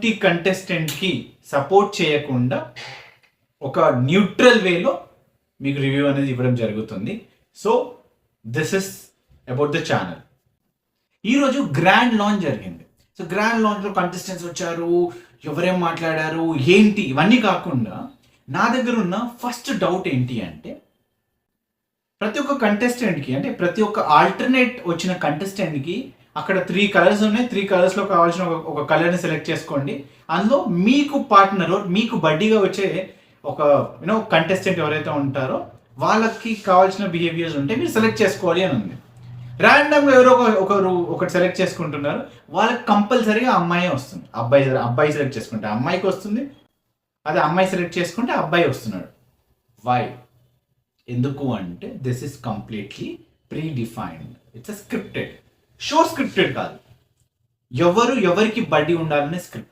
ఎటువంటి కంటెస్టెంట్కి సపోర్ట్ చేయకుండా ఒక న్యూట్రల్ వేలో మీకు రివ్యూ అనేది ఇవ్వడం జరుగుతుంది. So this is about the channel. ఈరోజు గ్రాండ్ లాంచ్ జరిగింది. సో గ్రాండ్ లాంచ్లో కంటెస్టెంట్స్ వచ్చారు, ఎవరేం మాట్లాడారు ఏంటి ఇవన్నీ కాకుండా నా దగ్గర ఉన్న ఫస్ట్ డౌట్ ఏంటి అంటే, ప్రతి ఒక్క కంటెస్టెంట్కి అంటే ప్రతి ఒక్క ఆల్టర్నేట్ వచ్చిన కంటెస్టెంట్కి అక్కడ 3 కలర్స్ ఉన్నాయి. 3 కలర్స్లో కావాల్సిన ఒక కలర్ని సెలెక్ట్ చేసుకోండి. అందులో మీకు పార్ట్నర్ మీకు బడ్డీగా వచ్చే ఒక కంటెస్టెంట్ ఎవరైతే ఉంటారో వాళ్ళకి కావాల్సిన బిహేవియర్స్ ఉంటే మీరు సెలెక్ట్ చేసుకోవాలి అని ఉంది. ర్యాండమ్గా ఎవరో ఒకటి సెలెక్ట్ చేసుకుంటున్నారు, వాళ్ళకి కంపల్సరీగా అమ్మాయి వస్తుంది. అబ్బాయి సెలెక్ట్ చేసుకుంటే అమ్మాయికి వస్తుంది, అదే అమ్మాయి సెలెక్ట్ చేసుకుంటే అబ్బాయి వస్తున్నాడు. వై? ఎందుకు అంటే this is completely pre defined. It's scripted show. Scripted కాదు, ఎవరికి బడ్డీ ఉండాలనే స్క్రిప్ట్.